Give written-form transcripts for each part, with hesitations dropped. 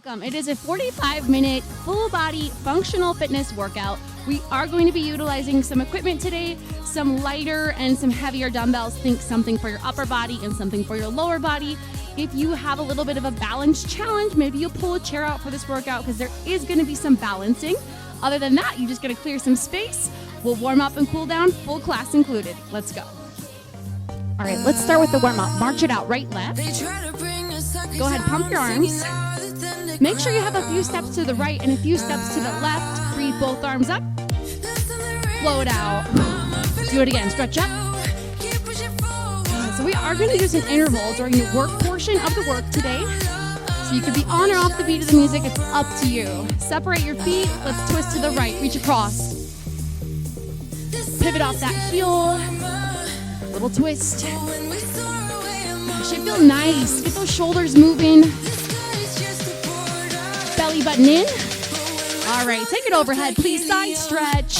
Welcome. It is a 45-minute full body functional fitness workout. We are going to be utilizing some equipment today, some lighter and some heavier dumbbells. Think something for your upper body and something for your lower body. If you have a little bit of a balance challenge, maybe you'll pull a chair out for this workout because there is going to be some balancing. Other than that, you just got to clear some space. We'll warm up and cool down, full class included. Let's go. All right, let's start with the warm up. March it out, right, left. Go ahead, pump your arms. Make sure you have a few steps to the right and a few steps to the left. Breathe both arms up. Flow it out. Do it again, stretch up. So we are going to do some intervals during the work portion of the work today. So you could be on or off the beat of the music, it's up to you. Separate your feet, let's twist to the right, reach across. Pivot off that heel. Little twist. Should feel nice. Get those shoulders moving. Belly button in. All right, take it overhead, please. Side stretch.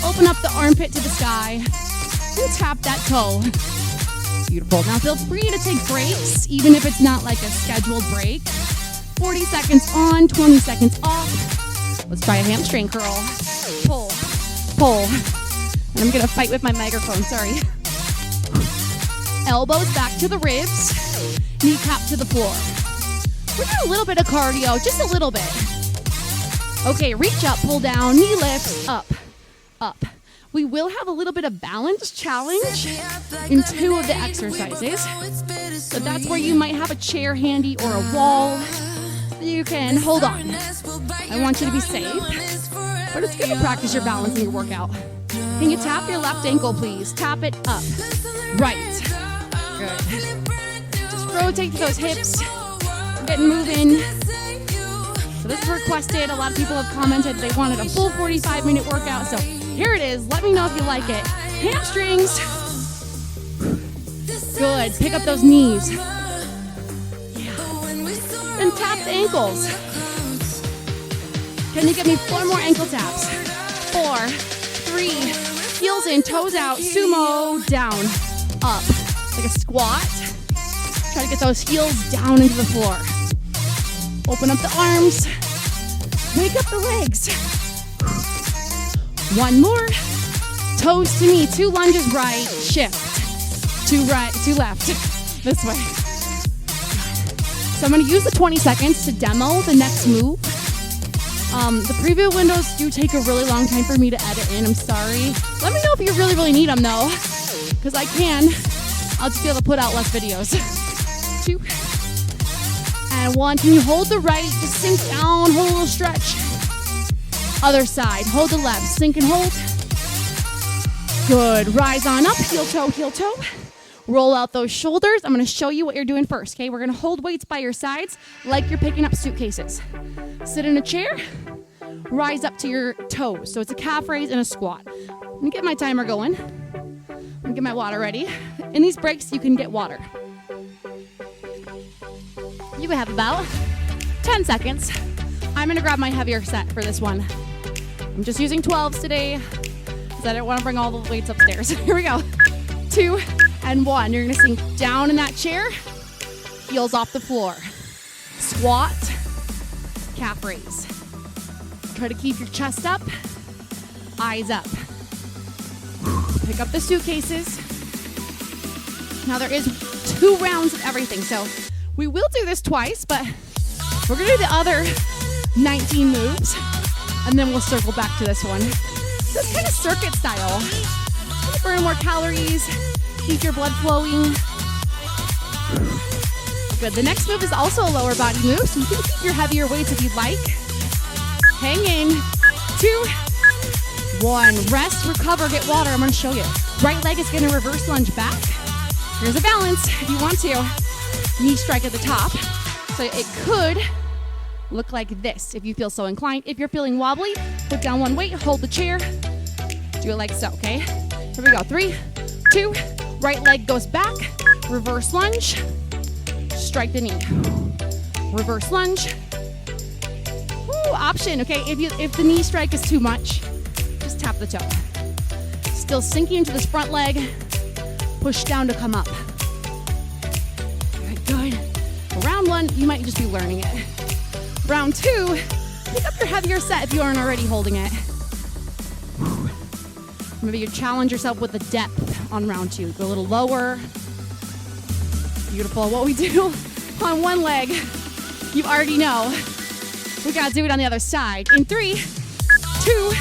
Open up the armpit to the sky. And tap that toe. Beautiful. Now feel free to take breaks, even if it's not like a scheduled break. 40 seconds on, 20 seconds off. Let's try a hamstring curl. Pull, pull. And I'm gonna fight with my microphone, sorry. Elbows back to the ribs, kneecap to the floor. We're doing a little bit of cardio, just a little bit. Okay, reach up, pull down, knee lifts, up, up. We will have a little bit of balance challenge in two of the exercises. So that's where you might have a chair handy or a wall. You can hold on. I want you to be safe, but it's good to practice your balance in your workout. Can you tap your left ankle, please? Tap it up. Right. Good. Just rotate those hips. We're getting moving. So this is requested. A lot of people have commented they wanted a full 45-minute workout. So here it is. Let me know if you like it. Hamstrings. Good. Pick up those knees. Yeah. And tap the ankles. Can you give me 4 more ankle taps? 4, 3, heels in, toes out, sumo, down, up. Like a squat. Try to get those heels down into the floor. Open up the arms. Wake up the legs. 1 more. Toes to knee. 2 lunges right. Shift. 2 right, 2 left. This way. So I'm going to use the 20 seconds to demo the next move. The preview windows do take a really long time for me to edit in. I'm sorry. Let me know if you really need them though. Because I can. I'll just be able to put out less videos. 2 and 1. Can you hold the right? Just sink down. Hold a little stretch. Other side. Hold the left. Sink and hold. Good. Rise on up. Heel toe, heel toe. Roll out those shoulders. I'm going to show you what you're doing first, okay? We're going to hold weights by your sides like you're picking up suitcases. Sit in a chair. Rise up to your toes. So it's a calf raise and a squat. Let me get my timer going. Let me get my water ready. In these breaks, you can get water. You can have about 10 seconds. I'm going to grab my heavier set for this one. I'm just using 12s today because I don't want to bring all the weights upstairs. Here we go. 2 and 1. You're going to sink down in that chair. Heels off the floor. Squat. Calf raise. Try to keep your chest up. Eyes up. Pick up the suitcases. Now there is 2 rounds of everything. So we will do this twice, but we're going to do the other 19 moves. And then we'll circle back to this one. So it's kind of circuit style. Burn more calories. Keep your blood flowing. Good. The next move is also a lower body move, so you can keep your heavier weights if you'd like. Hang in. 2, 1. Rest, recover, get water. I'm going to show you. Right leg is going to reverse lunge back. Here's a balance if you want to. Knee strike at the top. So it could look like this if you feel so inclined. If you're feeling wobbly, put down 1 weight, hold the chair. Do it like so, okay? Here we go. 3, 2. Right leg goes back. Reverse lunge. Strike the knee. Reverse lunge. Ooh, option, okay? If the knee strike is too much, just tap the toe. Still sinking into this front leg. Push down to come up. All right, good. For round 1, you might just be learning it. Round 2, pick up your heavier set if you aren't already holding it. Maybe you challenge yourself with the depth on round 2. Go a little lower. Beautiful. What we do on one leg, you already know. We gotta do it on the other side. In 3, 2,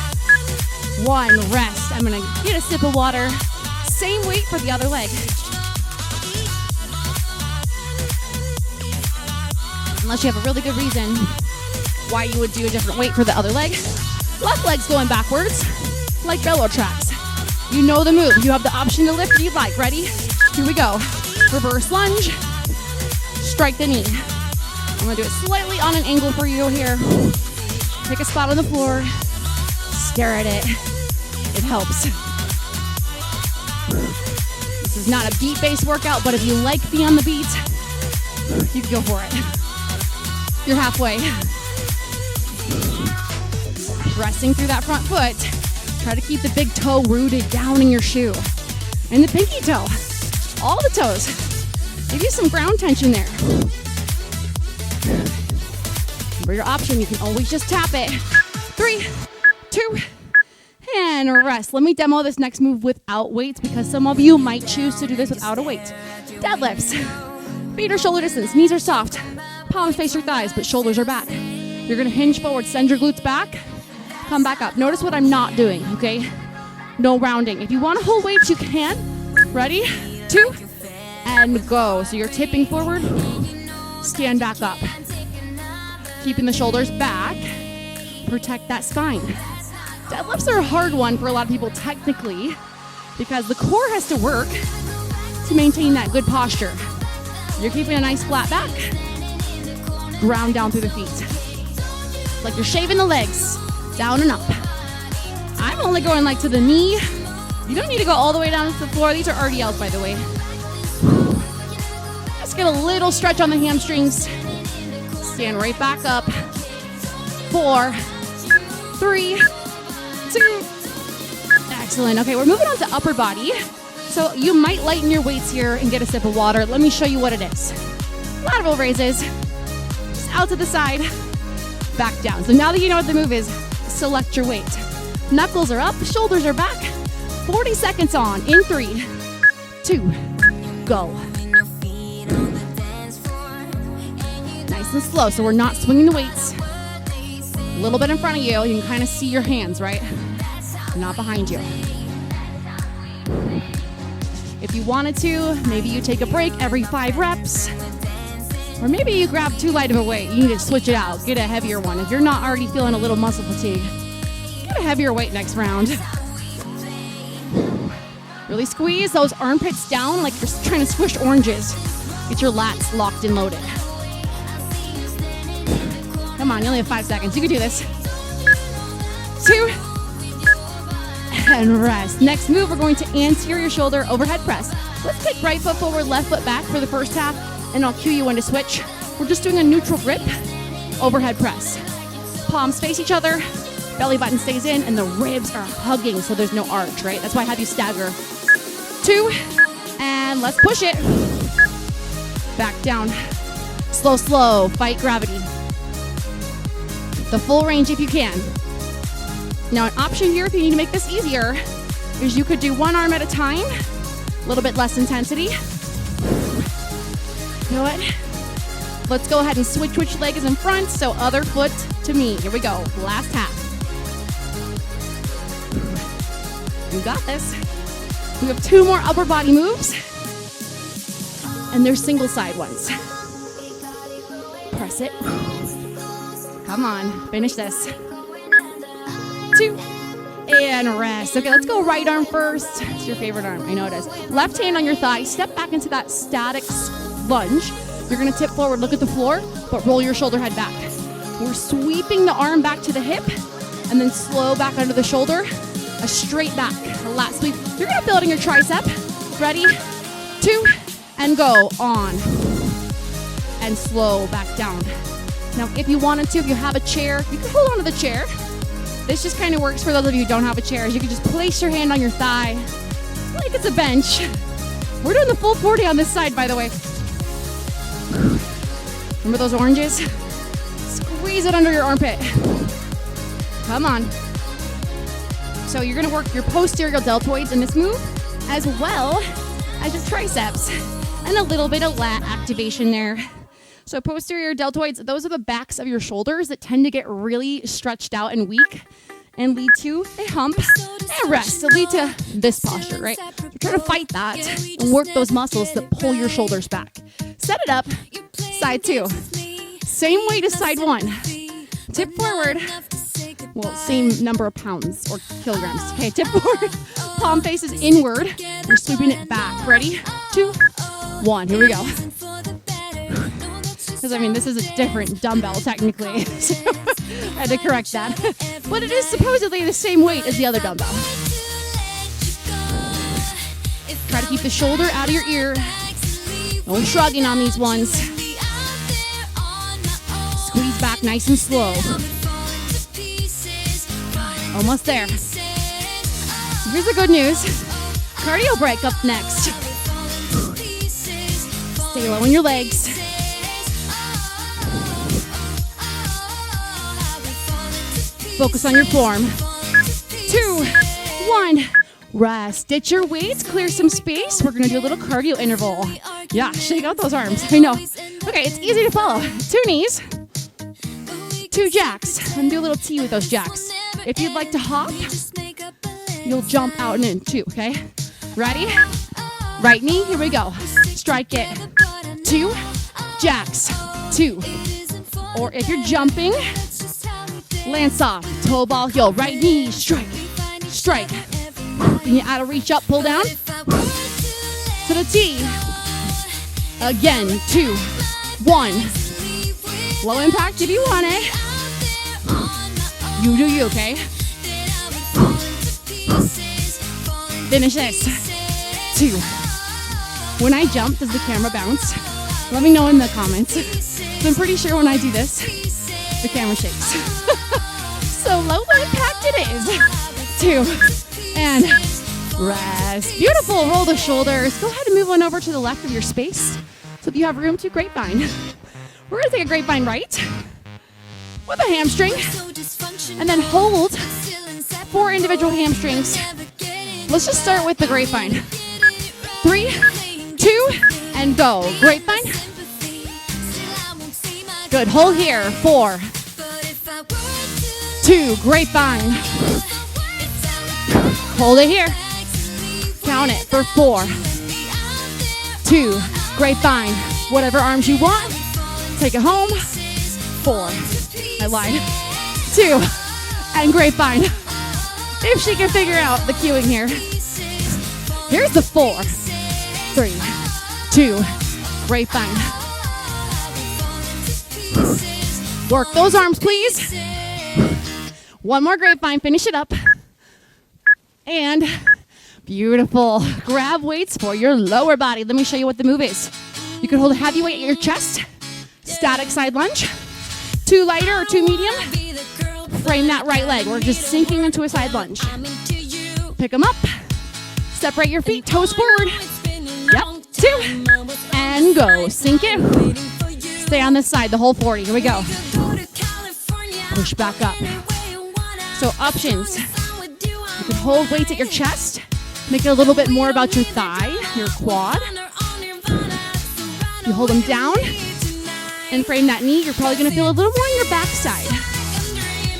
1, rest. I'm gonna get a sip of water. Same weight for the other leg. Unless you have a really good reason why you would do a different weight for the other leg. Left leg's going backwards, like bellow tracks. You know the move. You have the option to lift if you'd like. Ready? Here we go. Reverse lunge. Strike the knee. I'm gonna do it slightly on an angle for you here. Pick a spot on the floor. Stare at it. It helps. This is not a beat-based workout, but if you like being on the beat, you can go for it. You're halfway. Pressing through that front foot. Try to keep the big toe rooted down in your shoe. And the pinky toe. All the toes. Give you some ground tension there. For your option, you can always just tap it. 3, 2, and rest. Let me demo this next move without weights because some of you might choose to do this without a weight. Deadlifts. Feet are shoulder distance. Knees are soft. Palms face your thighs, but shoulders are back. You're gonna hinge forward, send your glutes back, come back up. Notice what I'm not doing, okay? No rounding. If you wanna hold weights, you can. Ready? 2, and go. So you're tipping forward, stand back up. Keeping the shoulders back, protect that spine. Deadlifts are a hard one for a lot of people technically because the core has to work to maintain that good posture. You're keeping a nice flat back. Ground down through the feet. Like you're shaving the legs, down and up. I'm only going like to the knee. You don't need to go all the way down to the floor. These are RDLs, by the way. Just get a little stretch on the hamstrings. Stand right back up. 4, 3, 2. Excellent. Okay, we're moving on to upper body. So you might lighten your weights here and get a sip of water. Let me show you what it is. Lateral raises. Out to the side, back down. So now that you know what the move is, select your weight. Knuckles are up, shoulders are back. 40 seconds on. In 3, 2, go. Nice and slow, so we're not swinging the weights. A little bit in front of you. You can kind of see your hands, right? Not behind you. If you wanted to, maybe you take a break every 5 reps. Or maybe you grab too light of a weight. You need to switch it out. Get a heavier one. If you're not already feeling a little muscle fatigue, get a heavier weight next round. Really squeeze those armpits down like you're trying to squish oranges. Get your lats locked and loaded. Come on, you only have 5 seconds. You can do this. 2, and rest. Next move, we're going to anterior shoulder overhead press. Let's take right foot forward, left foot back for the first half. And I'll cue you when to switch. We're just doing a neutral grip, overhead press. Palms face each other, belly button stays in, and the ribs are hugging so there's no arch, right? That's why I have you stagger. 2, and let's push it. Back down. Slow, slow, fight gravity. The full range if you can. Now an option here if you need to make this easier is you could do one arm at a time, a little bit less intensity. You know what? Let's go ahead and switch which leg is in front, so other foot to me. Here we go, last half. You got this. We have 2 more upper body moves, and they're single side ones. Press it. Come on, finish this. 2, and rest. Okay, let's go right arm first. It's your favorite arm, I know it is. Left hand on your thigh, step back into that static lunge. You're gonna tip forward, look at the floor, but roll your shoulder head back. We're sweeping the arm back to the hip, and then slow back under the shoulder, a straight back, a lat sweep. You're gonna feel it in your tricep. Ready? 2, and go. On. And slow back down. Now, if you wanted to, if you have a chair, you can hold on to the chair. This just kind of works for those of you who don't have a chair. You can just place your hand on your thigh, like it's a bench. We're doing the full 40 on this side, by the way. Remember those oranges? Squeeze Squeeze it under your armpit. Come on. So you're gonna work your posterior deltoids in this move, as well as your triceps, and a little bit of lat activation there. So posterior deltoids, those are the backs of your shoulders that tend to get really stretched out and weak and lead to a hump and rest. So lead to this posture, right? So try to fight that and work those muscles that pull your shoulders back. Set it up, side 2. Same weight as side 1. Tip forward. Well, same number of pounds or kilograms. Okay, tip forward. Palm faces inward. You're sweeping it back. Ready? 2, 1. Here we go. Because, I mean, this is a different dumbbell, technically. So I had to correct that. But it is supposedly the same weight as the other dumbbell. Try to keep the shoulder out of your ear. No shrugging on these ones. Squeeze back nice and slow. Almost there. Here's the good news. Cardio break up next. Stay low in your legs. Focus on your form. 2, 1. Rest. Ditch your weights. Clear some space. We're going to do a little cardio interval. Yeah, shake out those arms. I know. Okay, it's easy to follow. 2 knees. 2 jacks. And do a little T with those jacks. If you'd like to hop, you'll jump out and in too, okay? Ready? Right knee. Here we go. Strike it. 2 jacks. 2. Or if you're jumping, lance off, toe ball heel, right knee, strike, strike. Then you out of reach up, pull down to the T. Again, 2, 1. Low impact if you want it. You do you, okay? Finish this. 2. When I jump, does the camera bounce? Let me know in the comments. So I'm pretty sure when I do this, the camera shakes. So low impact it is. 2. And rest. Beautiful. Roll the shoulders. Go ahead and move on over to the left of your space so that you have room to grapevine. We're going to take a grapevine right with a hamstring and then hold 4 individual hamstrings. Let's just start with the grapevine. 3, 2, and go. Grapevine. Good. Hold here. 4, 2, grapevine. Hold it here. Count it for 4, 2, grapevine. Whatever arms you want. Take it home. 4. I lied. 2, and grapevine. If she can figure out the cueing here. Here's the 4, 3, 2, grapevine. Work those arms, please. 1 more grapevine, finish it up. And beautiful. Grab weights for your lower body. Let me show you what the move is. You can hold a heavy weight at your chest. Static side lunge. 2 lighter or 2 medium. Frame that right leg. We're just sinking into a side lunge. Pick them up. Separate your feet, toes forward. Yep, 2. And go. Sink it. Stay on this side, the whole 40. Here we go. Push back up. So options. You can hold weights at your chest. Make it a little bit more about your thigh, your quad. You hold them down and frame that knee. You're probably going to feel a little more on your backside.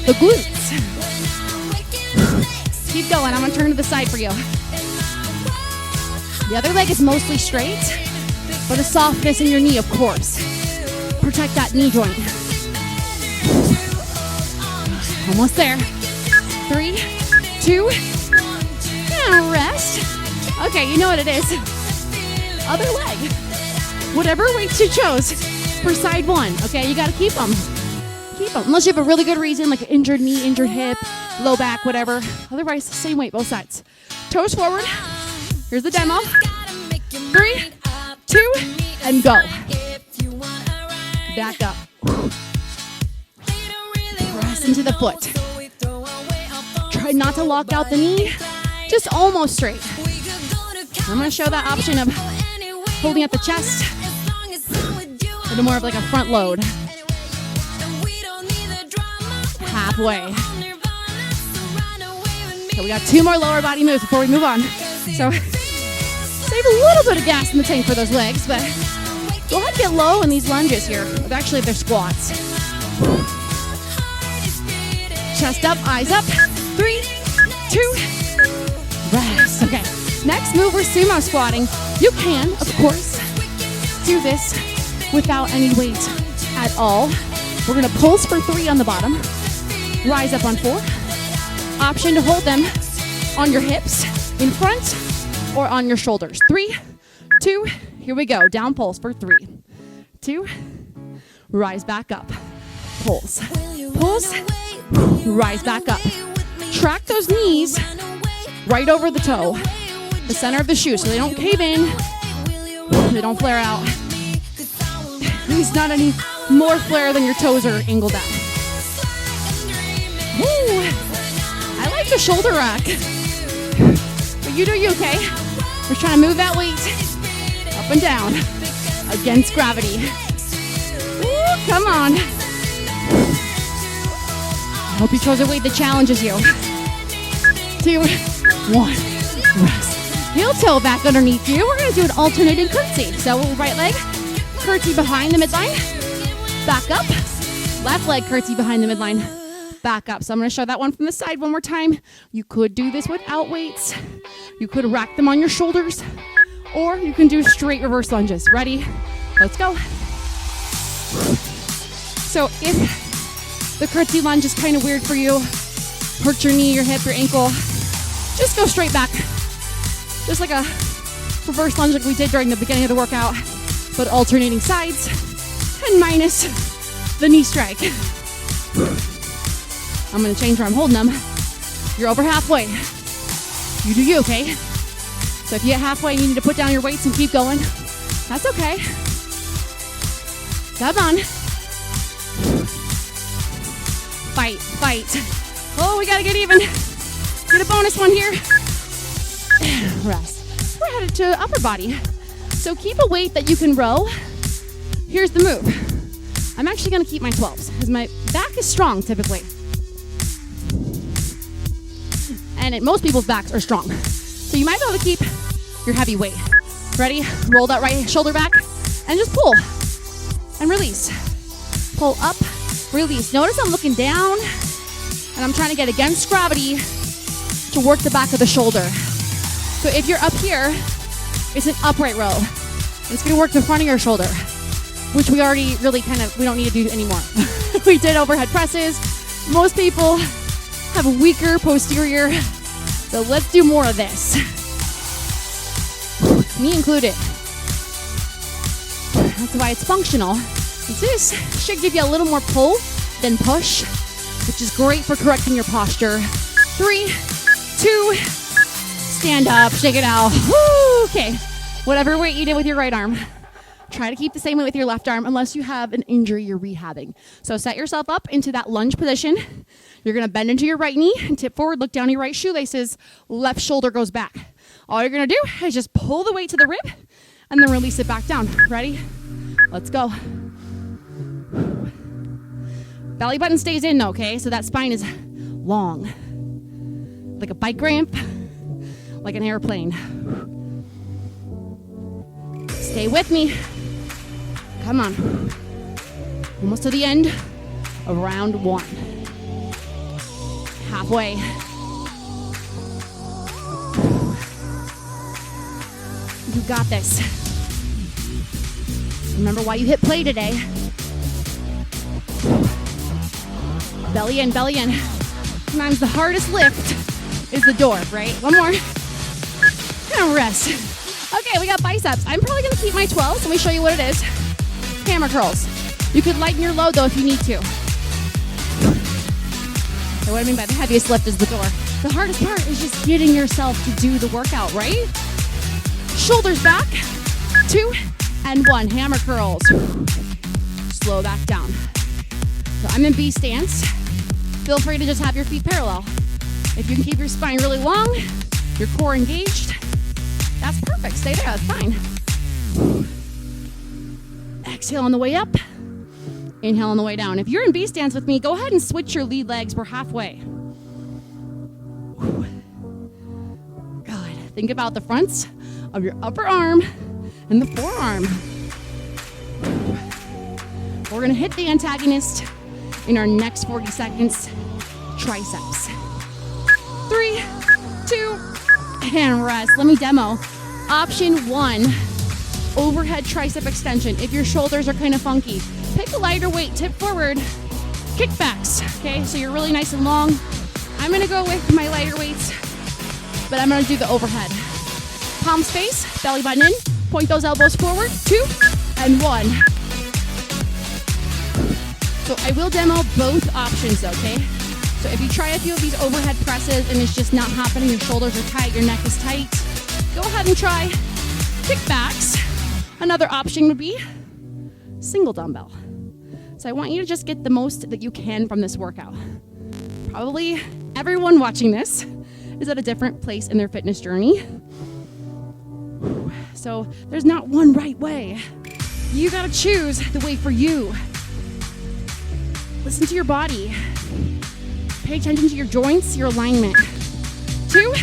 The glutes. Keep going. I'm going to turn to the side for you. The other leg is mostly straight, but a softness in your knee, of course. Protect that knee joint. Almost there. 3, 2, and rest. Okay, you know what it is. Other leg. Whatever weights you chose for side 1. Okay, you got to keep them. Keep them. Unless you have a really good reason, like an injured knee, injured hip, low back, whatever. Otherwise, same weight, both sides. Toes forward. Here's the demo. 3, 2, and go. Back up. Press into the foot. Try not to lock out the knee. Just almost straight. I'm going to show that option of holding at the chest. A little more of like a front load. halfway. Okay, we got 2 more lower body moves before we move on. So save a little bit of gas in the tank for those legs, but go ahead and get low in these lunges here. Actually, they're squats. Chest up, eyes up. 3, 2, rest. Okay, next move, we're sumo squatting. You can, of course, do this without any weight at all. We're gonna pulse for 3 on the bottom, rise up on 4. Option to hold them on your hips, in front, or on your shoulders. 3, 2, here we go. Down pulse for 3, 2, rise back up. Pulse, pulse, rise back up. Track those knees right over the toe, the center of the shoe, so they don't cave in, they don't flare out. There's not any more flare than your toes are angled at. Woo! I like the shoulder rack. But you do you, okay? We're trying to move that weight up and down against gravity. Woo, come on. I hope you chose a weight that challenges you. 2, 1, rest. Heel toe back underneath you. We're gonna do an alternating curtsy. So right leg, curtsy behind the midline, back up. Left leg, curtsy behind the midline, back up. So I'm gonna show that one from the side one more time. You could do this without weights. You could rack them on your shoulders, or you can do straight reverse lunges. Ready? Let's go. So if the curtsy lunge is kind of weird for you, hurt your knee, your hip, your ankle, just go straight back. Just like a reverse lunge like we did during the beginning of the workout, but alternating sides and minus the knee strike. I'm gonna change where I'm holding them. You're over halfway. You do you, okay? So if you get halfway and you need to put down your weights and keep going, that's okay. Come on. Fight, fight. Oh, we gotta get even. Get a bonus one here. Rest. We're headed to upper body. So keep a weight that you can row. Here's the move. I'm actually gonna keep my 12s because my back is strong typically. And most people's backs are strong. So you might be able to keep your heavy weight. Ready? Roll that right shoulder back and just pull and release. Pull up, release. Notice I'm looking down and I'm trying to get against gravity to work the back of the shoulder. So if you're up here, it's an upright row. It's gonna work the front of your shoulder, which we already really we don't need to do anymore. We did overhead presses. Most people have a weaker posterior, so let's do more of this. Me included. That's why it's functional. This should give you a little more pull than push, which is great for correcting your posture. 3, 2, stand up, shake it out. Woo, okay, whatever weight you did with your right arm, try to keep the same weight with your left arm unless you have an injury you're rehabbing. So set yourself up into that lunge position. You're gonna bend into your right knee and tip forward, look down your right shoelaces, left shoulder goes back. All you're gonna do is just pull the weight to the rib and then release it back down. Ready? Let's go. Belly button stays in though, okay? So that spine is long. Like a bike ramp, like an airplane. Stay with me. Come on. Almost to the end of round 1. Halfway. You got this. Remember why you hit play today. Belly in, belly in. Sometimes the hardest lift is the door, right? One more. And rest. Okay, we got biceps. I'm probably gonna keep my 12s. Let me show you what it is. Hammer curls. You could lighten your load though if you need to. So what I mean by the heaviest lift is the door. The hardest part is just getting yourself to do the workout, right? Shoulders back. 2 and 1. Hammer curls. Slow back down. So I'm in B stance. Feel free to just have your feet parallel. If you can keep your spine really long, your core engaged, that's perfect. Stay there, that's fine. Exhale on the way up. Inhale on the way down. If you're in B stance with me, go ahead and switch your lead legs. We're halfway. Good. Think about the fronts of your upper arm and the forearm. We're going to hit the antagonist in our next 40 seconds. Triceps. 3, 2, and rest. Let me demo. Option 1, overhead tricep extension. If your shoulders are kind of funky, pick a lighter weight, tip forward, kickbacks. Okay, so you're really nice and long. I'm gonna go with my lighter weights, but I'm gonna do the overhead. Palms face, belly button in, point those elbows forward, 2 and 1. So I will demo both options, okay? So if you try a few of these overhead presses and it's just not happening, your shoulders are tight, your neck is tight, go ahead and try kickbacks. Another option would be single dumbbell. So I want you to just get the most that you can from this workout. Probably everyone watching this is at a different place in their fitness journey. So there's not one right way. You gotta choose the way for you. Listen to your body. Pay attention to your joints, your alignment. 2,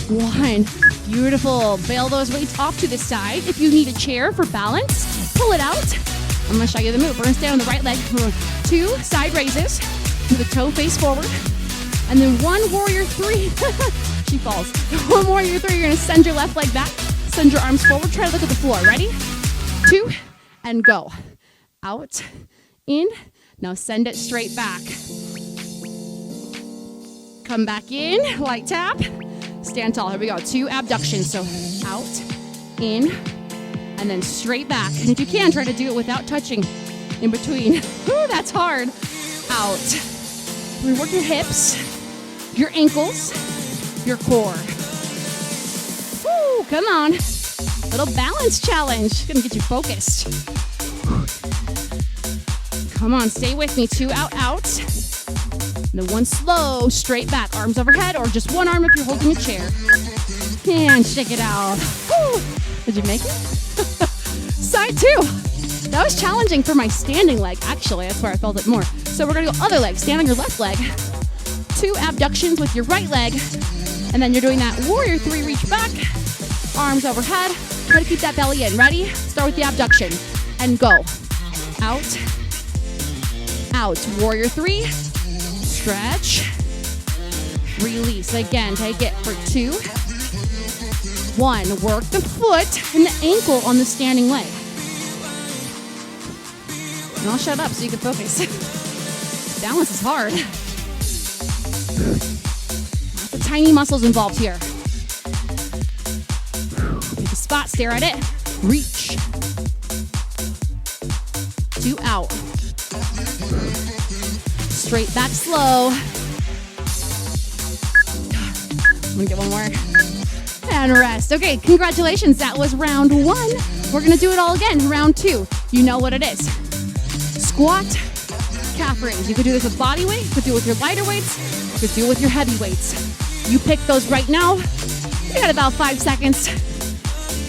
1. Beautiful. Bail those weights off to the side. If you need a chair for balance, pull it out. I'm going to show you the move. We're going to stay on the right leg. 2 side raises with the toe face forward. And then 1 warrior 3. She falls. 1 warrior 3. You're going to send your left leg back. Send your arms forward. Try to look at the floor. Ready? 2 and go. Out, in. Now send it straight back. Come back in, light tap, stand tall. Here we go, 2 abductions. So out, in, and then straight back. And if you can, try to do it without touching in between. Ooh, that's hard. Out. We work your hips, your ankles, your core. Woo, come on. Little balance challenge. Gonna get you focused. Come on, stay with me. 2 out, out. And then 1 slow, straight back. Arms overhead, or just 1 arm if you're holding a chair. And shake it out. Woo. Did you make it? Side 2. That was challenging for my standing leg, actually. That's where I felt it more. So we're gonna go other leg. Stand on your left leg. 2 abductions with your right leg. And then you're doing that warrior 3, reach back. Arms overhead. Try to keep that belly in. Ready? Start with the abduction. And go. Out. Out. Warrior 3. Stretch. Release. Again, take it for 2. 1. Work the foot and the ankle on the standing leg. And I'll shut up so you can focus. Balance is hard. Lots of tiny muscles involved here. Pick a spot, stare at it. Reach. 2 out. Straight back slow. I'm gonna get 1 more. And rest. Okay, congratulations. That was round 1. We're gonna do it all again. Round 2. You know what it is. Squat, calf raise. You could do this with body weight, you could do it with your lighter weights, you could do it with your heavy weights. You pick those right now. You got about 5 seconds.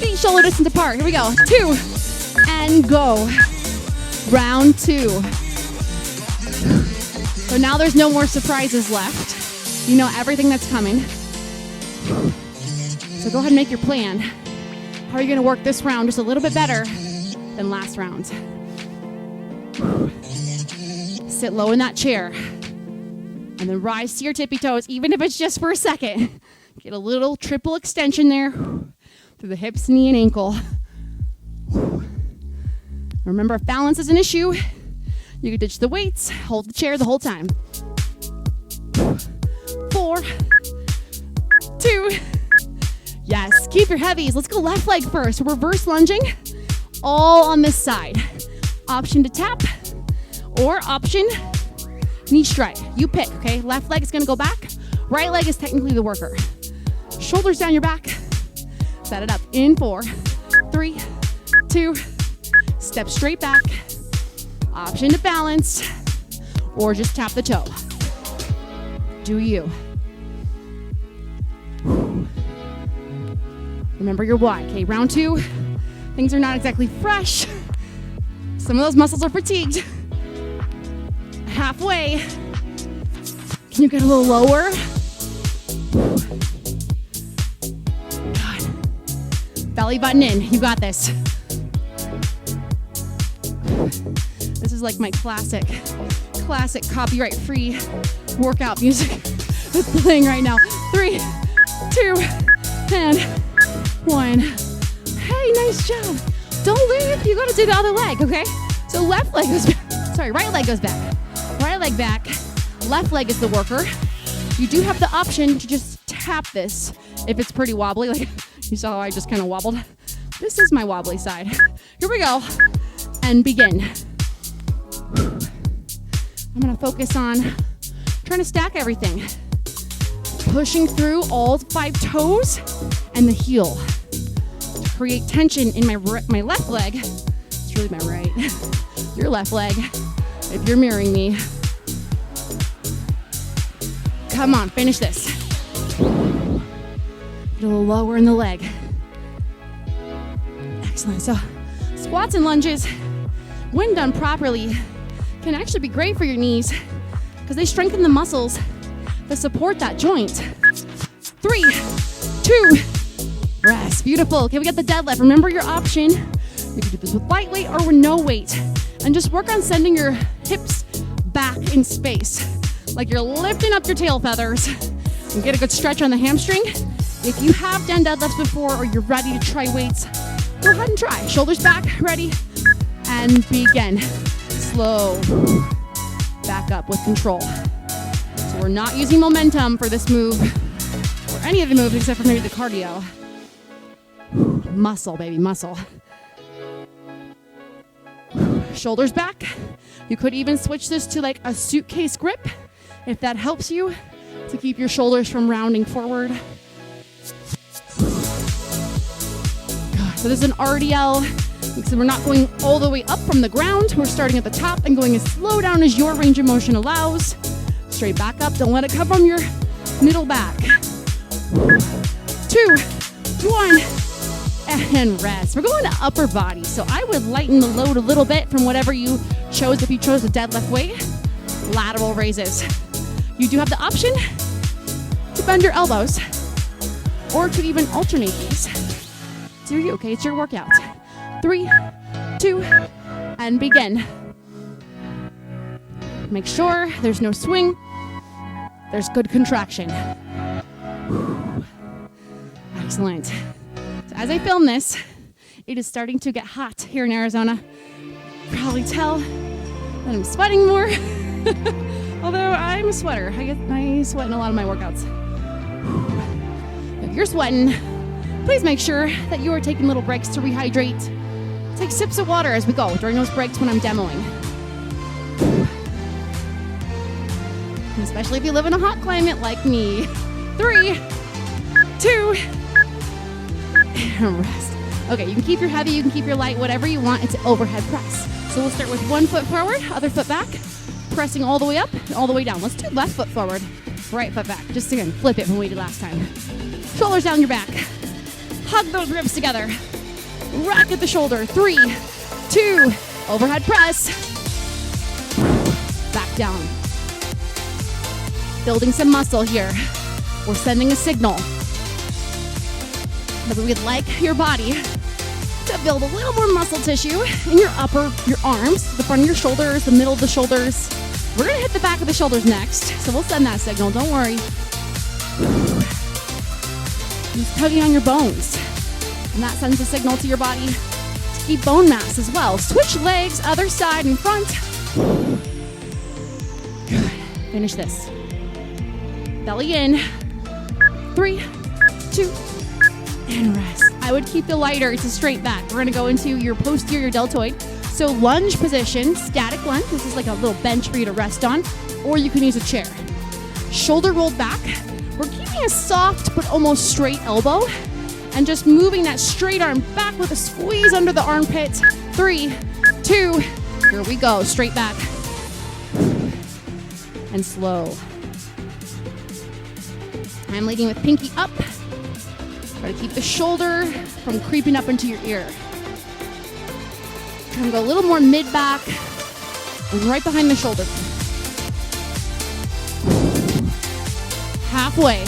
Feet shoulder distance apart. Here we go. 2 and go. Round 2. So now there's no more surprises left. You know everything that's coming. So go ahead and make your plan. How are you going to work this round just a little bit better than last round? Sit low in that chair. And then rise to your tippy toes, even if it's just for a second. Get a little triple extension there through the hips, knee, and ankle. Remember, if balance is an issue, you can ditch the weights, hold the chair the whole time. 4, 2, yes, keep your heavies. Let's go left leg first. Reverse lunging, all on this side. Option to tap, or option knee strike. You pick, okay? Left leg is gonna go back. Right leg is technically the worker. Shoulders down your back. Set it up in 4, 3, 2, step straight back. Option to balance, or just tap the toe. Do you. Remember your why. Okay, round 2. Things are not exactly fresh. Some of those muscles are fatigued. halfway. Can you get a little lower? Good. Belly button in. You got this. This is like my classic copyright-free workout music that's playing right now. 3, 2, and 1. Hey, nice job. Don't leave. You gotta do the other leg, okay? So left leg goes back. Sorry, right leg goes back. Right leg back. Left leg is the worker. You do have the option to just tap this if it's pretty wobbly. Like you saw how I just kind of wobbled. This is my wobbly side. Here we go. And begin. I'm gonna focus on trying to stack everything. Pushing through all 5 toes and the heel to create tension in my left leg. It's really my right. Your left leg, if you're mirroring me. Come on, finish this. Get a little lower in the leg. Excellent. So squats and lunges, when done properly, can actually be great for your knees because they strengthen the muscles that support that joint. 3, 2, rest. Beautiful. Okay, we got the deadlift. Remember your option. You can do this with light weight or with no weight. And just work on sending your hips back in space. Like you're lifting up your tail feathers. And get a good stretch on the hamstring. If you have done deadlifts before or you're ready to try weights, go ahead and try. Shoulders back, ready, and begin. Slow. Back up with control. So we're not using momentum for this move or any of the moves except for maybe the cardio. Muscle, baby, muscle. Shoulders back. You could even switch this to like a suitcase grip if that helps you to keep your shoulders from rounding forward. So this is an RDL. So we're not going all the way up from the ground. We're starting at the top and going as slow down as your range of motion allows. Straight back up. Don't let it come from your middle back. 2, 1, and rest. We're going to upper body. So I would lighten the load a little bit from whatever you chose. If you chose a deadlift weight, lateral raises. You do have the option to bend your elbows or to even alternate these. It's you, okay? It's your workout. 3, 2, and begin. Make sure there's no swing. There's good contraction. Excellent. So as I film this, it is starting to get hot here in Arizona. Probably tell that I'm sweating more. Although I'm a sweater. I sweat in a lot of my workouts. If you're sweating, please make sure that you are taking little breaks to rehydrate. Take sips of water as we go during those breaks when I'm demoing. Especially if you live in a hot climate like me. 3, 2, and rest. Okay, you can keep your heavy, you can keep your light, whatever you want. It's an overhead press. So we'll start with one foot forward, other foot back, pressing all the way up, all the way down. Let's do left foot forward, right foot back. Just again, flip it when we did last time. Shoulders down your back. Hug those ribs together. Rack at the shoulder. 3, 2, overhead press. Back down. Building some muscle here. We're sending a signal that we would like your body to build a little more muscle tissue in your arms, the front of your shoulders, the middle of the shoulders. We're gonna hit the back of the shoulders next, so we'll send that signal, don't worry. Just tugging on your bones. And that sends a signal to your body to keep bone mass as well. Switch legs, other side and front. Good. Finish this. Belly in. 3, 2, and rest. I would keep the lighter. It's a straight back. We're gonna go into your posterior deltoid. So lunge position, static lunge. This is like a little bench for you to rest on, or you can use a chair. Shoulder rolled back. We're keeping a soft but almost straight elbow and just moving that straight arm back with a squeeze under the armpit. 3, 2, here we go. Straight back and slow. I'm leading with pinky up. Try to keep the shoulder from creeping up into your ear. Try to go a little more mid-back and right behind the shoulder. halfway.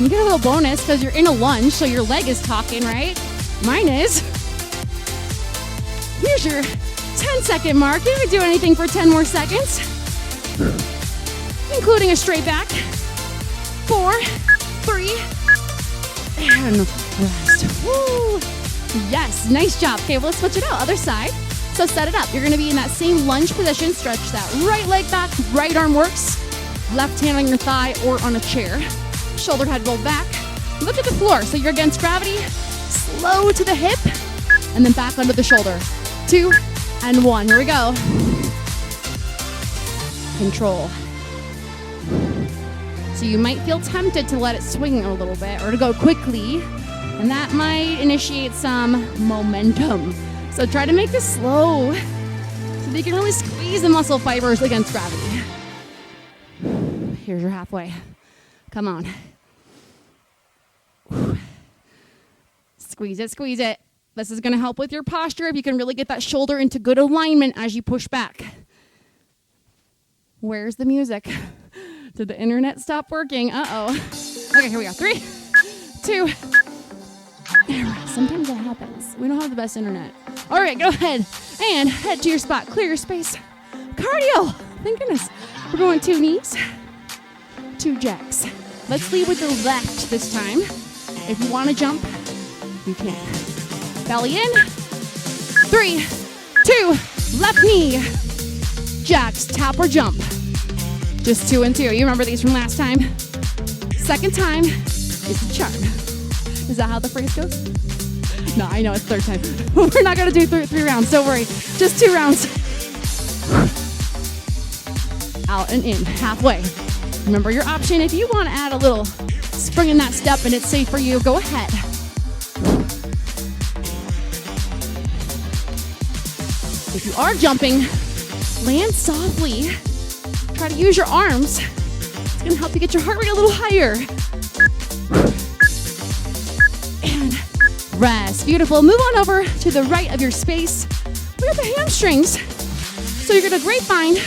You get a little bonus because you're in a lunge, so your leg is talking, right? Mine is. Here's your 10-second mark. You can do anything for 10 more seconds, including a straight back. 4, 3, and rest. Woo! Yes, nice job. Okay, well, let's switch it out. Other side. So set it up. You're going to be in that same lunge position. Stretch that right leg back. Right arm works. Left hand on your thigh or on a chair. Shoulder head rolled back. Look at the floor. So you're against gravity. Slow to the hip. And then back under the shoulder. 2 and 1. Here we go. Control. So you might feel tempted to let it swing a little bit or to go quickly. And that might initiate some momentum. So try to make this slow so that you can really squeeze the muscle fibers against gravity. Here's your halfway. Come on. Squeeze it, squeeze it. This is going to help with your posture if you can really get that shoulder into good alignment as you push back. Where's the music? Did the internet stop working? Uh-oh. Okay, here we go. 3, 2. Sometimes that happens. We don't have the best internet. All right, go ahead and head to your spot. Clear your space. Cardio. Thank goodness. We're going 2 knees, 2 jacks. Let's lead with the left this time. If you want to jump, you can. Belly in. 3, 2, left knee. Jacks, tap or jump. Just 2 and 2. You remember these from last time? Second time is the charm. Is that how the phrase goes? No, I know it's third time. We're not going to do 3 rounds. Don't worry. Just 2 rounds. Out and in. Halfway. Remember your option. If you want to add a little spring in that step and it's safe for you, go ahead. If you are jumping, land softly. Try to use your arms. It's going to help you get your heart rate a little higher. And rest. Beautiful. Move on over to the right of your space. We have the hamstrings. So you're going to grapevine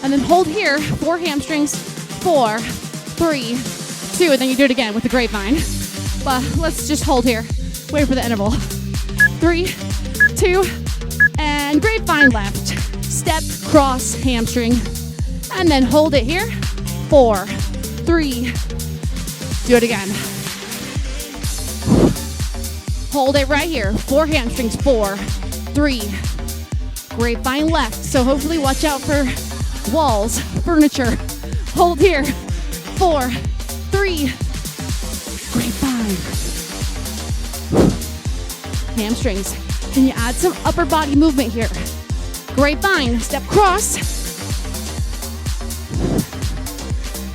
and then hold here. 4 hamstrings. 4, 3, 2. And then you do it again with the grapevine. But let's just hold here. Wait for the interval. 3, 2, and grapevine left. Step, cross, hamstring. And then hold it here. 4, 3. Do it again. Hold it right here. 4 hamstrings. 4, 3. Grapevine left. So hopefully watch out for walls, furniture. Hold here. 4, 3. Grapevine. Hamstrings. Then you add some upper body movement here. Grapevine. Step cross.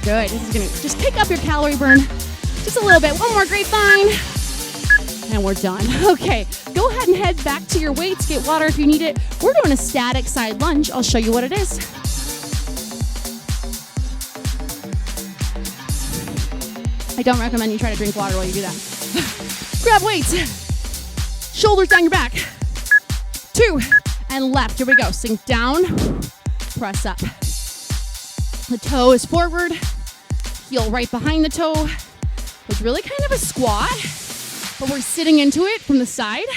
Good. This is going to just kick up your calorie burn just a little bit. One more grapevine. And we're done. Okay. Go ahead and head back to your weights. Get water if you need it. We're doing a static side lunge. I'll show you what it is. I don't recommend you try to drink water while you do that. Grab weights. Shoulders down your back. 2 and left. Here we go. Sink down. Press up. The toe is forward. Heel right behind the toe. It's really kind of a squat, but we're sitting into it from the side.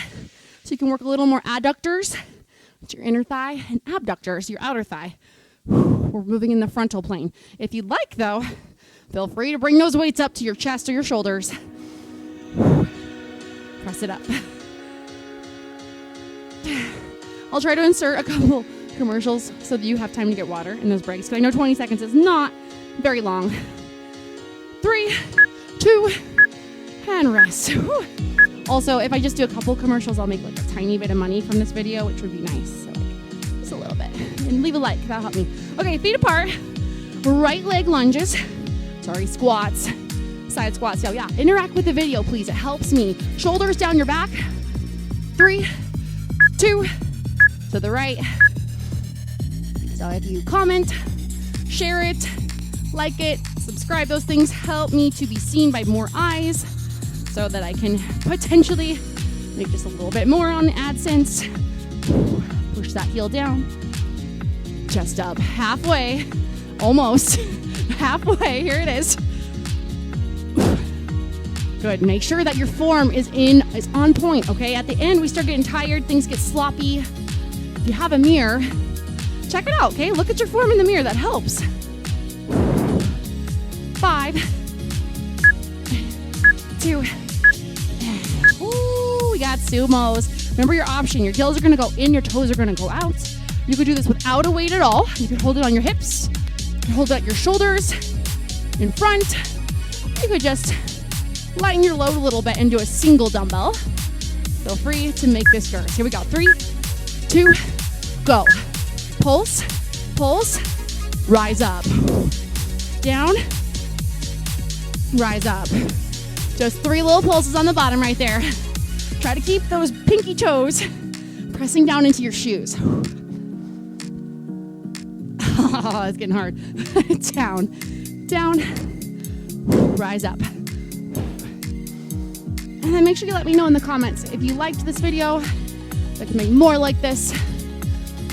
So you can work a little more adductors. It's your inner thigh, and abductors, your outer thigh. We're moving in the frontal plane. If you'd like, though, feel free to bring those weights up to your chest or your shoulders. Press it up. I'll try to insert a couple commercials so that you have time to get water in those breaks, because I know 20 seconds is not very long. 3, 2, and rest. Whew. Also, if I just do a couple commercials, I'll make like a tiny bit of money from this video, which would be nice. So like, just a little bit. And leave a like, that'll help me. Okay, feet apart. Right leg lunges. Sorry, squats. Side squats. So yeah, interact with the video, please. It helps me. Shoulders down your back. 3, 2, to the right. So if you comment, share it, like it, subscribe, those things help me to be seen by more eyes so that I can potentially make just a little bit more on AdSense. Push that heel down. Chest up halfway, almost. Halfway, here it is. Good, make sure that your form is on point, okay? At the end, we start getting tired, things get sloppy. If you have a mirror, check it out, okay? Look at your form in the mirror, that helps. 5, 2, ooh, we got sumos. Remember your option, your heels are gonna go in, your toes are gonna go out. You could do this without a weight at all. You could hold it on your hips, you could hold it at your shoulders, in front. You could just lighten your load a little bit and do a single dumbbell. Feel free to make this yours. Here we go, 3, 2, go. Pulse, pulse, rise up. Down, rise up. Just 3 little pulses on the bottom right there. Try to keep those pinky toes pressing down into your shoes. Oh, it's getting hard. Down, down, rise up. And then make sure you let me know in the comments if you liked this video, if I can make more like this,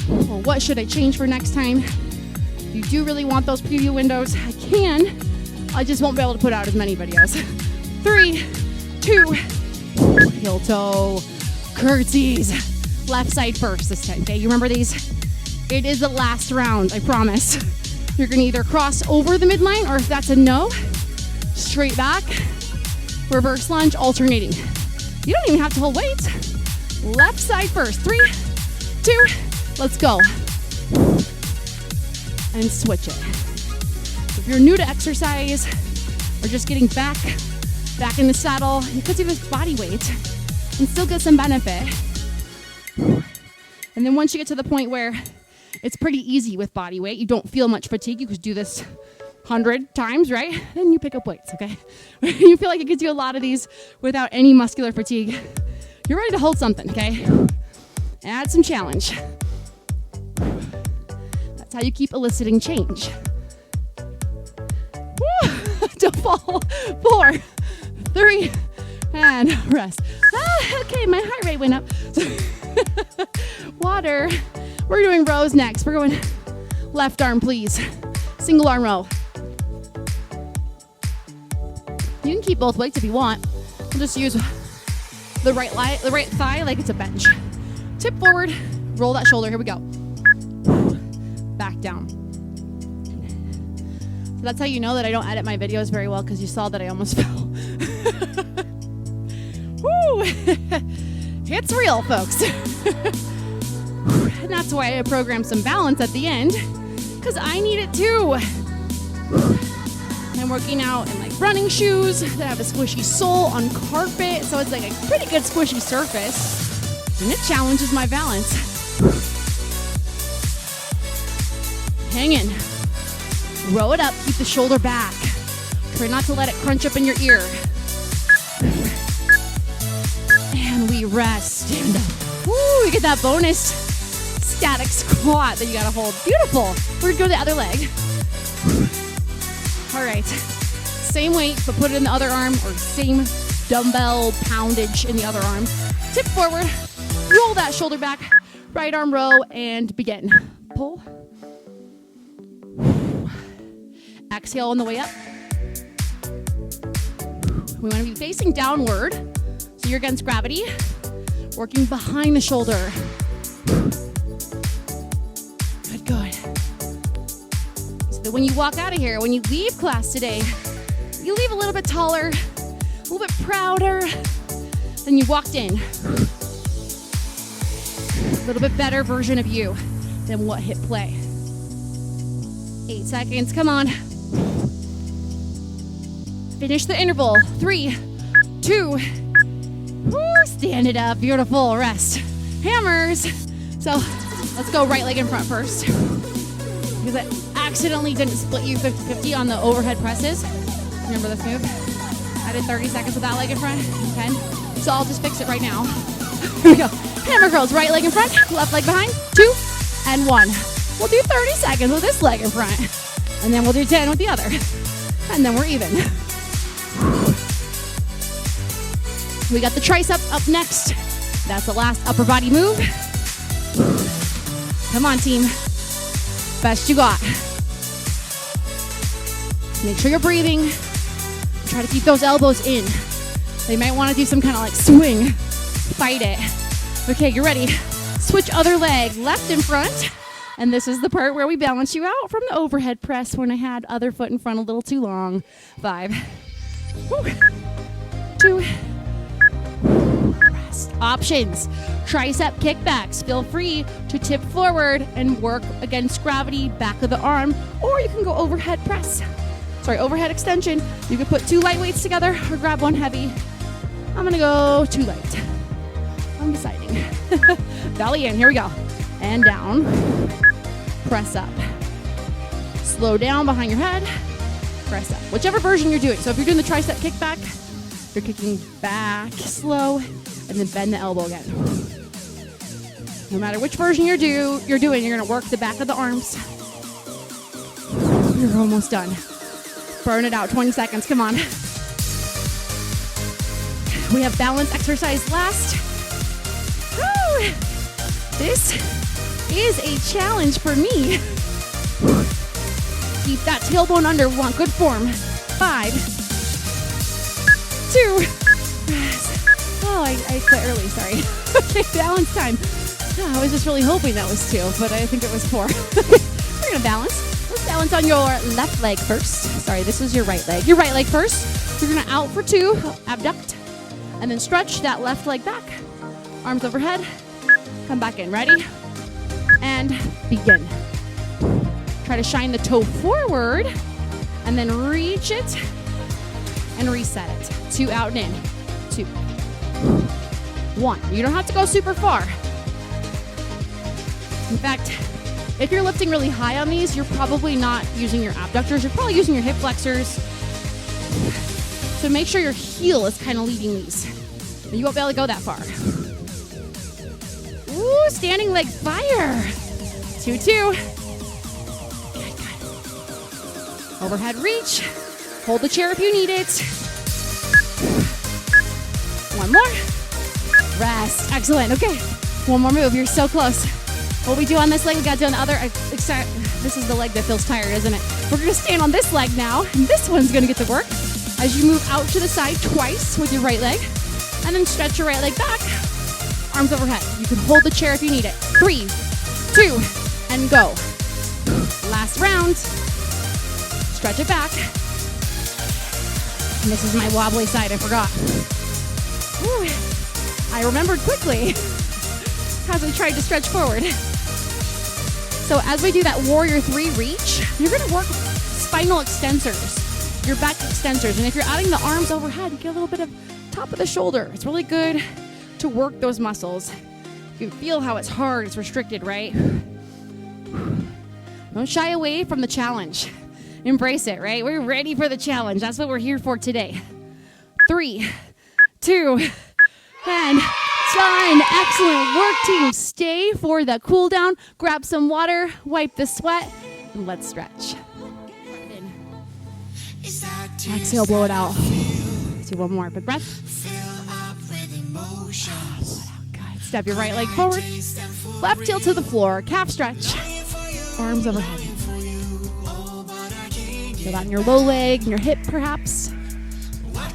or what should I change for next time. If you do really want those preview windows, I can. I just won't be able to put out as many videos. 3, 2, heel toe, curtsies. Left side first this time, okay? You remember these? It is the last round, I promise. You're gonna either cross over the midline, or if that's a no, straight back, reverse lunge, alternating. You don't even have to hold weight. Left side first. 3, 2, let's go. And switch it. If you're new to exercise or just getting back in the saddle, you could do this body weight and still get some benefit. And then once you get to the point where it's pretty easy with body weight, you don't feel much fatigue, you could do this 100 times, right? Then you pick up weights, okay? You feel like you could do a lot of these without any muscular fatigue. You're ready to hold something, okay? Add some challenge. That's how you keep eliciting change. Woo! Don't fall. 4, 3, and rest. Okay, my heart rate went up. Water. We're doing rows next. We're going left arm, please. Single arm row. You can keep both weights if you want. We'll just use the right thigh like it's a bench. Tip forward, roll that shoulder. Here we go. Back down. So that's how you know that I don't edit my videos very well, because you saw that I almost fell. Woo! It's real, folks. And that's why I programmed some balance at the end, because I need it too. I'm working out in like running shoes that have a squishy sole on carpet, so it's like a pretty good squishy surface, and it challenges my balance. Hang in. Row it up, keep the shoulder back. Try not to let it crunch up in your ear. And we rest. Stand up. Woo, you get that bonus static squat that you gotta hold. Beautiful. We're gonna go to the other leg. All right. Same weight, but put it in the other arm, or same dumbbell poundage in the other arm. Tip forward, roll that shoulder back, right arm row, and begin. Pull. Exhale on the way up. We want to be facing downward, so you're against gravity, working behind the shoulder. Good, good. So that when you walk out of here, when you leave class today, you leave a little bit taller, a little bit prouder than you walked in. A little bit better version of you than what hit play. 8 seconds, come on. Finish the interval. 3, 2, woo, stand it up, beautiful, rest. Hammers. So let's go right leg in front first, because I accidentally didn't split you 50-50 on the overhead presses. Remember this move? I did 30 seconds with that leg in front, 10. So I'll just fix it right now. Here we go. Hammer curls, right leg in front, left leg behind, 2 and 1. We'll do 30 seconds with this leg in front, and then we'll do 10 with the other, and then we're even. We got the tricep up next. That's the last upper body move. Come on, team. Best you got. Make sure you're breathing. Try to keep those elbows in. They might want to do some kind of like swing. Fight it. Okay, you're ready. Switch other leg, left in front. And this is the part where we balance you out from the overhead press when I had other foot in front a little too long. 5. Woo. 2. Rest. Options. Tricep kickbacks. Feel free to tip forward and work against gravity, back of the arm, or you can go overhead press. Overhead extension. You can put 2 light weights together or grab one heavy. I'm gonna go 2 light. I'm deciding. Belly in, here we go. And down. Press up. Slow down behind your head. Press up. Whichever version you're doing. So if you're doing the tricep kickback, you're kicking back slow and then bend the elbow again. No matter which version you're doing, you're gonna work the back of the arms. You're almost done. Burn it out, 20 seconds, come on. We have balance exercise last. Woo! This is a challenge for me. Keep that tailbone under, we want good form. 5, 2, oh, I quit early, sorry. Okay, balance time. Oh, I was just really hoping that was 2, but I think it was 4. We're gonna balance. Let's balance on your left leg first. Sorry, this is your right leg. Your right leg first. You're gonna out for 2, abduct, and then stretch that left leg back. Arms overhead, come back in. Ready? And begin. Try to shine the toe forward, and then reach it, and reset it. 2 out and in. 2. 1. You don't have to go super far. In fact, if you're lifting really high on these, you're probably not using your abductors. You're probably using your hip flexors. So make sure your heel is kind of leading these. You won't be able to go that far. Ooh, standing leg fire. 2, 2. Good, good. Overhead reach. Hold the chair if you need it. 1 more. Rest. Excellent. Okay. 1 more move. You're so close. What we do on this leg, we got to do on the other. This is the leg that feels tired, isn't it? We're going to stand on this leg now, and this one's going to get to work as you move out to the side twice with your right leg, and then stretch your right leg back, arms overhead. You can hold the chair if you need it. 3, 2, and go. Last round. Stretch it back. And this is my wobbly side, I forgot. Ooh, I remembered quickly as I tried to stretch forward. So as we do that warrior 3 reach, you're going to work spinal extensors, your back extensors. And if you're adding the arms overhead, you get a little bit of top of the shoulder. It's really good to work those muscles. You can feel how it's hard, it's restricted, right? Don't shy away from the challenge. Embrace it, right? We're ready for the challenge. That's what we're here for today. 3, 2, and done. Excellent work, team. Stay for the cool down. Grab some water, wipe the sweat, and let's stretch. Exhale, blow it out. Let's do 1 more. Big breath. Good. Step your right leg forward. Left heel to the floor. Calf stretch. Arms overhead. Feel that in your low leg, and your hip perhaps.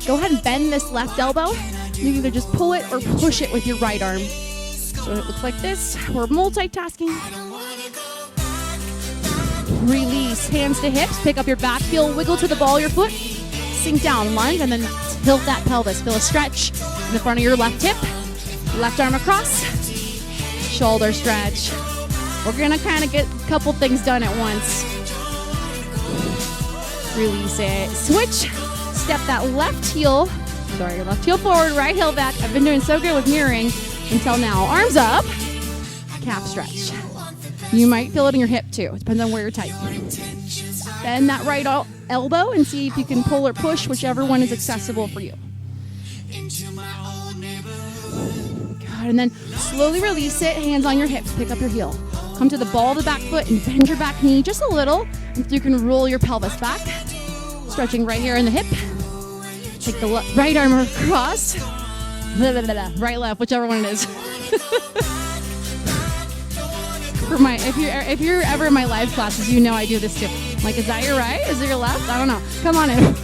Go ahead and bend this left elbow. You can either just pull it or push it with your right arm. So it looks like this. We're multitasking. Release, hands to hips. Pick up your back heel, wiggle to the ball of your foot. Sink down, lunge, and then tilt that pelvis. Feel a stretch in the front of your left hip. Left arm across. Shoulder stretch. We're gonna kind of get a couple things done at once. Release it. Switch. Step that left heel forward, right heel back. I've been doing so good with mirroring until now. Arms up, calf stretch. You might feel it in your hip too. It depends on where you're tight. Bend that right elbow and see if you can pull or push, whichever one is accessible for you. Good, and then slowly release it, hands on your hips, pick up your heel. Come to the ball of the back foot and bend your back knee just a little. And you can roll your pelvis back. Stretching right here in the hip. Take the right arm across. Right, left, whichever one it is. If you're ever in my live classes, you know I do this too. Like, is that your right? Is it your left? I don't know. Come on in.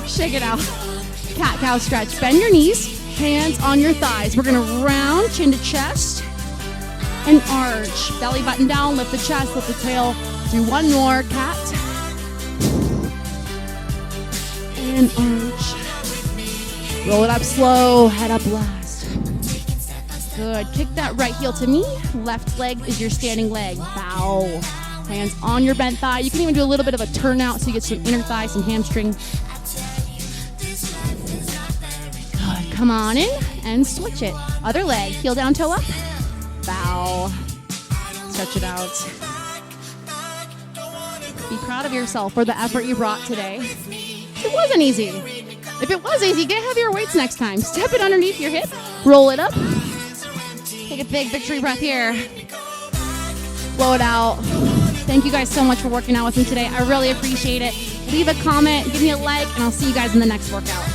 Shake it out. Cat-cow stretch. Bend your knees, hands on your thighs. We're going to round, chin to chest, and arch. Belly button down, lift the chest, lift the tail. Do one more, cat. And arch. Roll it up slow, head up last. Good. Kick that right heel to me. Left leg is your standing leg. Bow. Hands on your bent thigh. You can even do a little bit of a turnout so you get some inner thigh, some hamstring. Good. Come on in and switch it. Other leg. Heel down, toe up. Bow. Stretch it out. Be proud of yourself for the effort you brought today. It wasn't easy. If it was easy, get heavier weights next time. Step it underneath your hip. Roll it up. Take a big victory breath here. Blow it out. Thank you guys so much for working out with me today. I really appreciate it. Leave a comment, give me a like, and I'll see you guys in the next workout.